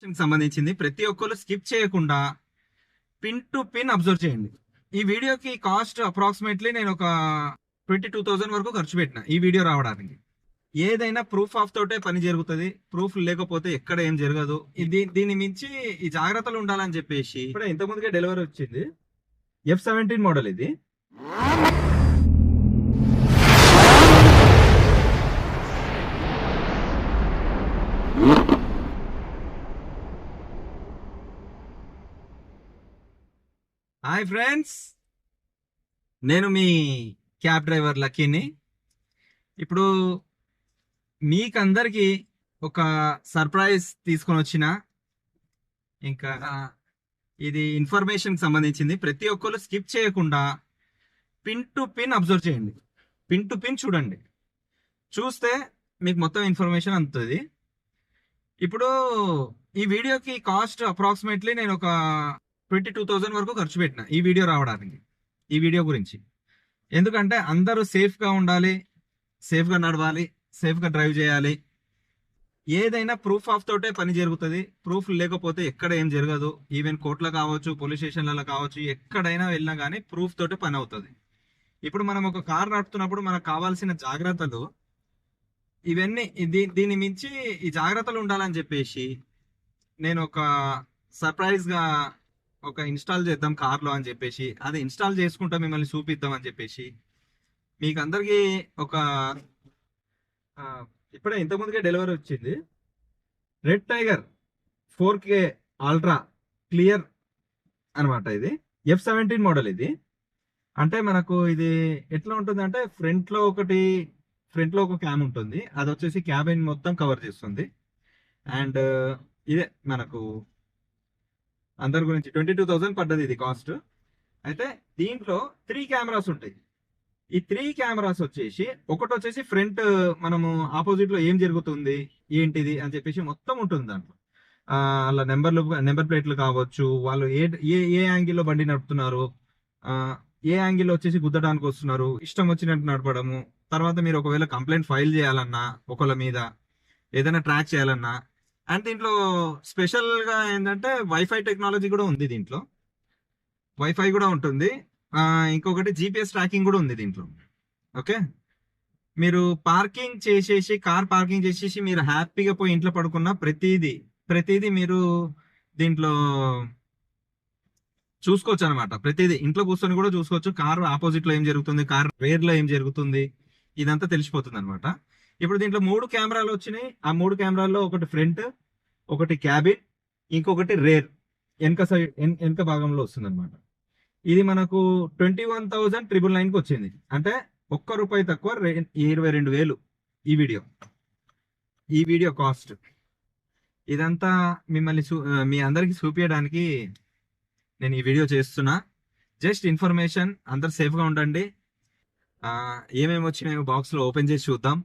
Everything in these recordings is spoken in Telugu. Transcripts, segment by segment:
సంబంధించింది ప్రతి ఒక్కరు స్కిప్ చేయకుండా పిన్ టు పిన్ అబ్జర్వ్ చేయండి. ఈ వీడియోకి కాస్ట్ అప్రాక్సిమేట్లీ నేను ఒక 22,000 వరకు ఖర్చు పెట్టిన ఈ వీడియో రావడానికి. ఏదైనా ప్రూఫ్ ఆఫ్ తోటే పని జరుగుతుంది, ప్రూఫ్ లేకపోతే ఎక్కడ ఏం జరగదు. దీన్ని మించి ఈ జాగ్రత్తలు ఉండాలని చెప్పేసి ఇప్పుడు ఇంతకుముందుకే డెలివరీ వచ్చింది. F17 మోడల్ ఇది. హాయ్ ఫ్రెండ్స్, నేను మీ క్యాబ్ డ్రైవర్ లక్కీని. ఇప్పుడు మీకందరికి ఒక సర్ప్రైజ్ తీసుకొని వచ్చిన. ఇంకా ఇది ఇన్ఫర్మేషన్ సంబంధించింది. ప్రతి ఒక్కరు స్కిప్ చేయకుండా పిన్ టు పిన్ అబ్జర్వ్ చేయండి, పిన్ టు పిన్ చూడండి. చూస్తే మీకు మొత్తం ఇన్ఫర్మేషన్ అందుతుంది. ఇప్పుడు ఈ వీడియోకి కాస్ట్ అప్రాక్సిమేట్లీ నేను ఒక 22,000 వరకు ఖర్చు పెట్టిన ఈ వీడియో రావడానికి, ఈ వీడియో గురించి. ఎందుకంటే అందరూ సేఫ్గా ఉండాలి, సేఫ్గా నడవాలి, సేఫ్గా డ్రైవ్ చేయాలి. ఏదైనా ప్రూఫ్ ఆఫ్ తోటే పని జరుగుతుంది, ప్రూఫ్ లేకపోతే ఎక్కడ ఏం జరగదు. ఈవెన్ కోర్టులో కావచ్చు, పోలీస్ స్టేషన్లలో కావచ్చు, ఎక్కడైనా వెళ్ళినా కానీ ప్రూఫ్ తోటే పని అవుతుంది. ఇప్పుడు మనం ఒక కార్ నడుపుతున్నప్పుడు మనకు కావాల్సిన జాగ్రత్తలు ఇవన్నీ, దీన్ని మించి ఈ జాగ్రత్తలు ఉండాలని చెప్పేసి నేను ఒక సర్ప్రైజ్గా ఒక ఇన్స్టాల్ చేద్దాం కార్లో అని చెప్పేసి, అది ఇన్స్టాల్ చేసుకుంటా మిమ్మల్ని చూపిద్దాం అని చెప్పేసి మీకు అందరికీ ఒక ఇప్పుడే ఇంతకుముందుకే డెలివరీ వచ్చింది. Red tiger 4K ultra clear అనమాట. ఇది F17 మోడల్. ఇది అంటే మనకు ఇది ఎట్లా ఉంటుంది అంటే ఫ్రంట్లో ఒక క్యామ్ ఉంటుంది, అది వచ్చేసి క్యాబిన్ మొత్తం కవర్ చేస్తుంది. అండ్ ఇదే మనకు అందరి గురించి 22,000 పడ్డది ఇది కాస్ట్. అయితే దీంట్లో 3 కెమెరాస్ ఉంటాయి. ఈ 3 కెమెరాస్ వచ్చేసి ఒకటి వచ్చేసి ఫ్రంట్, మనము ఆపోజిట్ లో ఏం జరుగుతుంది ఏంటిది అని చెప్పేసి మొత్తం ఉంటుంది దాంట్లో. అలా నెంబర్ ప్లేట్లు కావచ్చు, వాళ్ళు ఏ ఏ ఏ యాంగిల్లో బండి నడుపుతున్నారు, ఏ యాంగిల్లో వచ్చేసి గుద్దడానికి వస్తున్నారు, ఇష్టం వచ్చినట్టు నడపడము. తర్వాత మీరు ఒకవేళ కంప్లైంట్ ఫైల్ చేయాలన్నా, ఒకళ్ళ మీద ఏదైనా ట్రాక్ చేయాలన్నా. అండ్ దీంట్లో స్పెషల్ గా ఏంటంటే వైఫై టెక్నాలజీ కూడా ఉంది దీంట్లో. వైఫై కూడా ఉంటుంది. ఇంకొకటి జీపీఎస్ ట్రాకింగ్ కూడా ఉంది దీంట్లో. ఓకే, మీరు కార్ పార్కింగ్ చేసేసి మీరు హ్యాపీగా పోయి ఇంట్లో పడుకున్న ప్రతిదీ మీరు దీంట్లో చూసుకోవచ్చు అనమాట. ప్రతిదీ ఇంట్లో కూర్చొని కూడా చూసుకోవచ్చు. కార్ ఆపోజిట్ లో ఏం జరుగుతుంది, కార్ రేర్ లో ఏం జరుగుతుంది, ఇదంతా తెలిసిపోతుంది అనమాట. ఇప్పుడు దీంట్లో 3 కెమెరాలు వచ్చినాయి. ఆ 3 కెమెరాల్లో ఒకటి ఫ్రంట్, ఒకటి క్యాబిన్, ఇంకొకటి రేర్ వెనక భాగంలో వస్తుంది అనమాట. ఇది మనకు 21,999కి వచ్చింది. అంటే ₹1 తక్కువ, 22,000 ఈ వీడియో కాస్ట్. ఇదంతా మిమ్మల్ని మీ అందరికి చూపించడానికి నేను ఈ వీడియో చేస్తున్నా. Just information. అందరు సేఫ్గా ఉండండి. ఏమేమి వచ్చినాయో బాక్స్ లో ఓపెన్ చేసి చూద్దాం.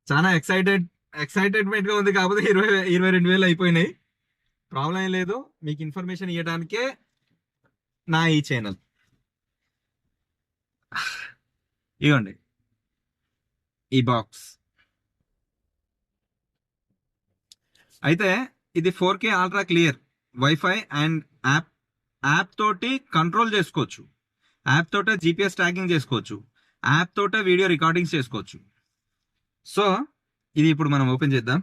చాలా ఎక్సైటెడ్మెంట్ గా ఉంది. కాకపోతే 22,000 అయిపోయినాయి. ప్రాబ్లం ఏం లేదు, మీకు ఇన్ఫర్మేషన్ ఇవ్వడానికే నా ఈ ఛానల్. ఇవ్వండి ఈ బాక్స్. అయితే ఇది 4K ultra clear, wifi and app తోటి కంట్రోల్ చేసుకోవచ్చు. యాప్ తోటే జీపీఎస్ ట్రాకింగ్ చేసుకోవచ్చు. యాప్ తోటే వీడియో రికార్డింగ్స్ చేసుకోవచ్చు. సో ఇది ఇప్పుడు మనం ఓపెన్ చేద్దాం.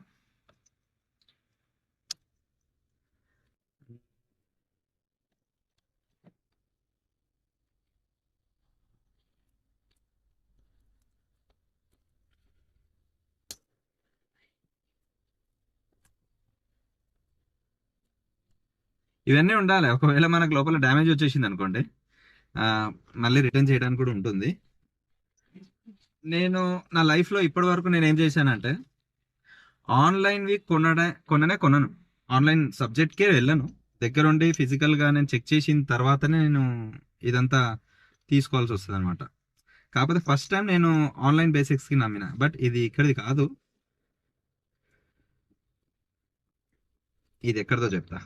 ఇవన్నీ ఉండాలి. ఒకవేళ మనకు లోపల డ్యామేజ్ వచ్చేసింది అనుకోండి, మళ్ళీ రిటర్న్ చేయడానికి కూడా ఉంటుంది. నేను నా లైఫ్లో ఇప్పటి వరకు నేను ఏం చేశానంటే, ఆన్లైన్వి కొనను. ఆన్లైన్ సబ్జెక్ట్కే వెళ్ళను. దగ్గరుండి ఫిజికల్గా నేను చెక్ చేసిన తర్వాతనే నేను ఇదంతా తీసుకోవాల్సి వస్తుంది అనమాట. కాకపోతే ఫస్ట్ టైం నేను ఆన్లైన్ బేసిక్స్కి నమ్మిన. బట్ ఇది ఇక్కడిది కాదు, ఇది ఎక్కడిదో చెప్తా.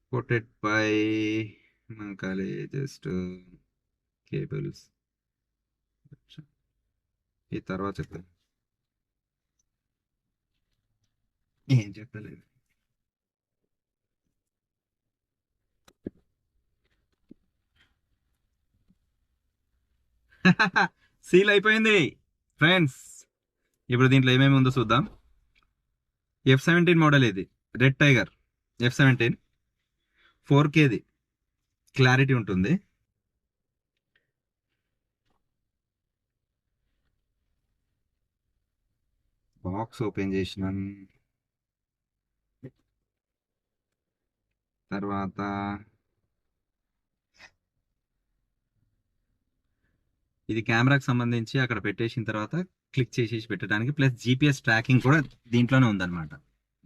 ఇంపోర్టెడ్ బై మంకాలి, జస్ట్ కేబుల్స్, ఈ తర్వాత చెప్తాను. ఏం చెప్పలేదు. సీల్ అయిపోయింది ఫ్రెండ్స్. ఇప్పుడు దీంట్లో ఏమేమి ఉందో చూద్దాం. F17 మోడల్ ఇది, రెడ్ టైగర్ F17 4Kది, క్లారిటీ ఉంటుంది. బాక్స్ ఓపెన్ చేసినాం. తర్వాత ఇది కెమెరాకి సంబంధించి అక్కడ పెట్టేసిన తర్వాత క్లిక్ చేసేసి పెట్టడానికి, ప్లస్ జీపీఎస్ ట్రాకింగ్ కూడా దీంట్లోనే ఉందన్నమాట.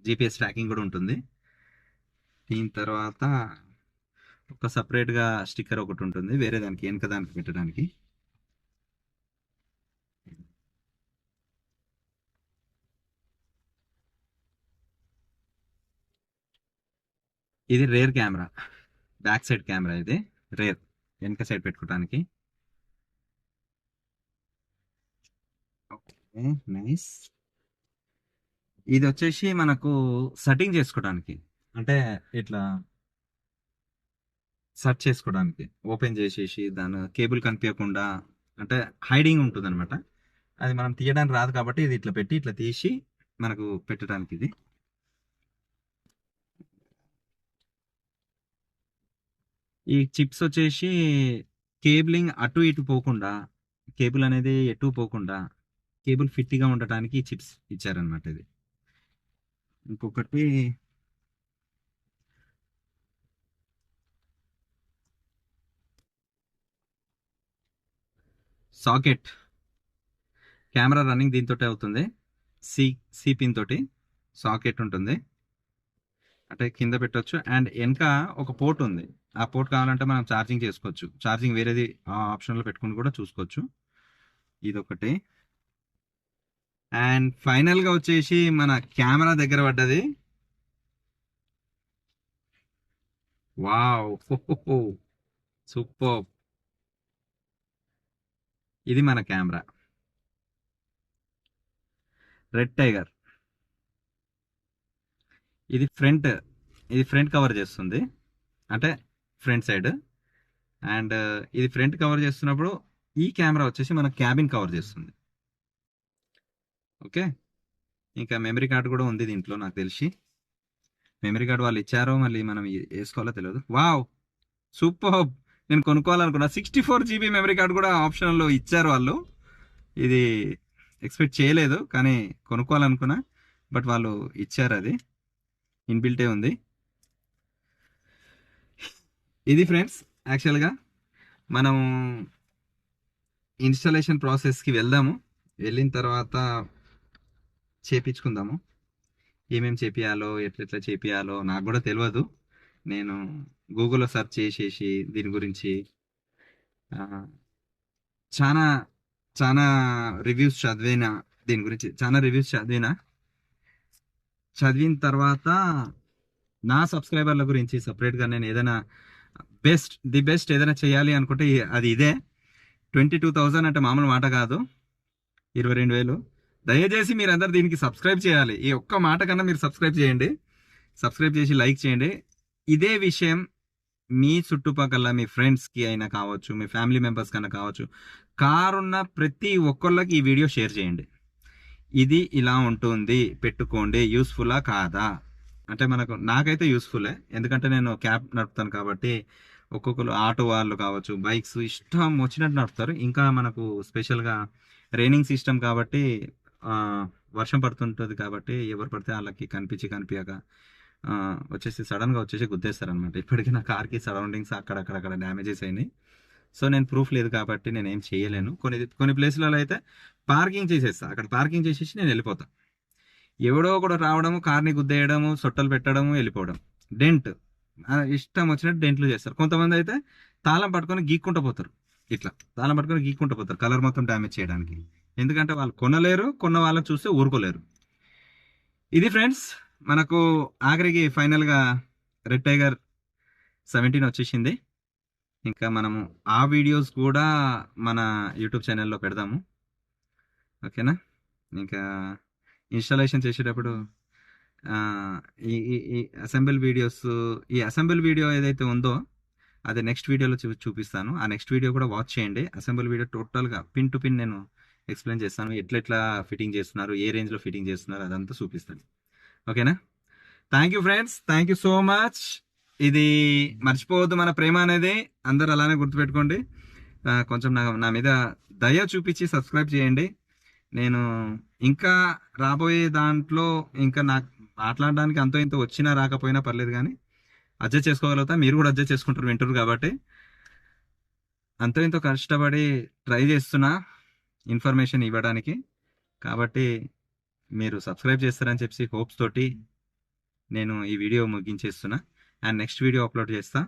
జీపీఎస్ ట్రాకింగ్ కూడా ఉంటుంది. దీని తర్వాత ఒక సపరేట్గా స్టిక్కర్ ఒకటి ఉంటుంది వేరే దానికి, వెనక దానికి పెట్టడానికి. ఇది rear camera, back side camera ఇది రేర్, వెనక సైడ్ పెట్టుకోవడానికి. Okay, nice. ఇది వచ్చేసి మనకు సెట్టింగ్ చేసుకోవడానికి, అంటే ఇట్లా సెర్చ్ చేసుకోవడానికి ఓపెన్ చేసేసి దాని కేబుల్ కనిపించకుండా, అంటే హైడింగ్ ఉంటుంది అనమాట. అది మనం తీయడానికి రాదు కాబట్టి ఇది ఇట్లా పెట్టి ఇట్లా తీసి మనకు పెట్టడానికి. ఇది ఈ చిప్స్ వచ్చేసి కేబులింగ్ అటు ఇటు పోకుండా, కేబుల్ అనేది ఎటు పోకుండా కేబుల్ ఫిట్గా ఉండటానికి ఈ చిప్స్ ఇచ్చారనమాట. ఇది ఇంకొకటి సాకెట్, కెమెరా రన్నింగ్ దీంతో అవుతుంది. సి సి పిన్ తోటి సాకెట్ ఉంటుంది, అంటే కింద పెట్టొచ్చు. అండ్ వెనక ఒక పోర్ట్ ఉంది, ఆ పోర్ట్ కావాలంటే మనం ఛార్జింగ్ చేసుకోవచ్చు. ఛార్జింగ్ వేరేది ఆప్షన్లో పెట్టుకుని కూడా చూసుకోవచ్చు. ఇదొకటి. అండ్ ఫైనల్గా వచ్చేసి మన కెమెరా దగ్గర పడ్డది. Wow, super. ఇది మన కెమెరా, రెడ్ టైగర్. ఇది ఫ్రంట్ కవర్ చేస్తుంది, అంటే ఫ్రంట్ సైడ్. అండ్ ఇది ఫ్రంట్ కవర్ చేస్తున్నప్పుడు ఈ కెమెరా వచ్చేసి మన క్యాబిన్ కవర్ చేస్తుంది. ఓకే, ఇంకా మెమరీ కార్డ్ కూడా ఉంది దీంట్లో నాకు తెలిసి. మెమరీ కార్డ్ వాళ్ళు ఇచ్చారో మళ్ళీ మనం వేసుకోవాలో తెలియదు. Wow, super. నేను కొనుక్కోవాలనుకున్నా 64 GB మెమరీ కార్డ్ కూడా ఆప్షన్లో ఇచ్చారు వాళ్ళు. ఇది ఎక్స్పెక్ట్ చేయలేదు కానీ కొనుక్కోవాలనుకున్నా, బట్ వాళ్ళు ఇచ్చారు. అది ఇన్బిల్టే ఉంది. ఇది ఫ్రెండ్స్, యాక్చువల్గా మనం ఇన్స్టాలేషన్ ప్రాసెస్కి వెళ్దాము. వెళ్ళిన తర్వాత చేపించుకుందాము. ఏమేమి చేపియాలో ఎట్లెట్లా చేపియాలో నాకు కూడా తెలియదు. నేను గూగుల్లో సెర్చ్ చేసేసి దీని గురించి చాలా చాలా రివ్యూస్ చదివిన, దీని గురించి చాలా రివ్యూస్ చదివిన తర్వాత నా సబ్స్క్రైబర్ల గురించి సపరేట్గా నేను ఏదైనా ది బెస్ట్ ఏదైనా చేయాలి అనుకుంటే అది ఇదే. 22,000 అంటే మామూలు మాట కాదు, 22,000. దయచేసి మీరందరూ దీనికి సబ్స్క్రైబ్ చేయాలి. ఈ ఒక్క మాట కన్నా మీరు సబ్స్క్రైబ్ చేయండి, సబ్స్క్రైబ్ చేసి లైక్ చేయండి. ఇదే విషయం మీ చుట్టుపక్కల మీ ఫ్రెండ్స్కి అయినా కావచ్చు, మీ ఫ్యామిలీ మెంబర్స్ కన్నా కావచ్చు, కారున్న ప్రతి ఒక్కళ్ళకి ఈ వీడియో షేర్ చేయండి. ఇది ఇలా ఉంటుంది, పెట్టుకోండి. యూస్ఫుల్లా కాదా అంటే నాకైతే యూస్ఫుల్లే, ఎందుకంటే నేను క్యాబ్ నడుపుతాను కాబట్టి. ఒక్కొక్కరు ఆటో వాళ్ళు కావచ్చు, బైక్స్ ఇష్టం వచ్చినట్టు నడుపుతారు. ఇంకా మనకు స్పెషల్గా రైనింగ్ సిస్టమ్ కాబట్టి వర్షం పడుతుంటుంది కాబట్టి ఎవరు పడితే వాళ్ళకి కనిపించక వచ్చేసి సడన్గా వచ్చేసి గుద్దేస్తారు అనమాట. ఇప్పటికీ నా కార్కి సరౌండింగ్స్ అక్కడక్కడ డ్యామేజెస్ అయినాయి. సో నేను ప్రూఫ్ లేదు కాబట్టి నేను ఏం చేయలేను. కొన్ని ప్లేస్లలో అయితే పార్కింగ్ చేసేస్తా, అక్కడ పార్కింగ్ చేసేసి నేను వెళ్ళిపోతా. ఎవడో కూడా రావడము, కార్ని గుద్దేయడము, సొట్టలు పెట్టడము, వెళ్ళిపోవడం. డెంట్ ఇష్టం వచ్చినట్టు డెంట్లు చేస్తారు. కొంతమంది అయితే తాళం పట్టుకొని గీక్కుంటూ పోతారు, ఇట్లా తాళం పట్టుకొని గీక్కుంటూ పోతారు కలర్ మొత్తం డ్యామేజ్ చేయడానికి. ఎందుకంటే వాళ్ళు కొనలేరు, కొన్న వాళ్ళకి చూస్తే ఊరుకోలేరు. ఇది ఫ్రెండ్స్, మనకు ఆఖరికి ఫైనల్గా రెడ్ టైగర్ 17 వచ్చేసింది. ఇంకా మనము ఆ వీడియోస్ కూడా మన యూట్యూబ్ ఛానల్లో పెడదాము. ఓకేనా? ఇంకా ఇన్స్టాలేషన్ చేసేటప్పుడు ఈ అసెంబుల్ వీడియోస్, ఈ అసెంబుల్ వీడియో ఏదైతే ఉందో అది నెక్స్ట్ వీడియోలో చూపిస్తాను. ఆ నెక్స్ట్ వీడియో కూడా వాచ్ చేయండి. అసెంబుల్ వీడియో టోటల్గా పిన్ టు పిన్ నేను ఎక్స్ప్లెయిన్ చేస్తాను. ఎట్లా ఫిట్టింగ్ చేస్తున్నారు, ఏ రేంజ్లో ఫిట్టింగ్ చేస్తున్నారు అదంతా చూపిస్తాను. ఓకేనా? Thank you friends, thank you so much. ఇది మర్చిపోవద్దు, మన ప్రేమ అనేది అందరు అలానే గుర్తుపెట్టుకోండి. కొంచెం నా మీద దయ చూపించి సబ్స్క్రైబ్ చేయండి. నేను ఇంకా రాబోయే దాంట్లో ఇంకా నాకు మాట్లాడడానికి అంతో ఇంతో వచ్చినా రాకపోయినా పర్లేదు, కానీ అడ్జస్ట్ చేసుకోగలుగుతా. మీరు కూడా అడ్జస్ట్ చేసుకుంటారు, వింటారు కాబట్టి. అంతో ఇంతో కష్టపడి ట్రై చేస్తున్నా ఇన్ఫర్మేషన్ ఇవ్వడానికి. కాబట్టి మీరు సబ్స్క్రైబ్ చేస్తారని చెప్పి హోప్స్ తోటి నేను ఈ వీడియో ముగించేస్తున్నా. అండ్ నెక్స్ట్ వీడియో అప్లోడ్ చేస్తా.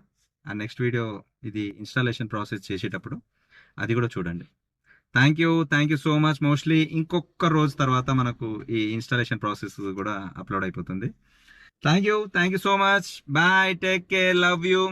అండ్ నెక్స్ట్ వీడియో ఇది ఇన్స్టాలేషన్ ప్రాసెస్ చేసేటప్పుడు అది కూడా చూడండి. Thank you so much. Mostly ఇంకొక రోజు తర్వాత మనకు ఈ ఇన్స్టాలేషన్ ప్రాసెస్ కూడా అప్లోడ్ అయిపోతుంది. Thank you so much. Bye, take care, love you.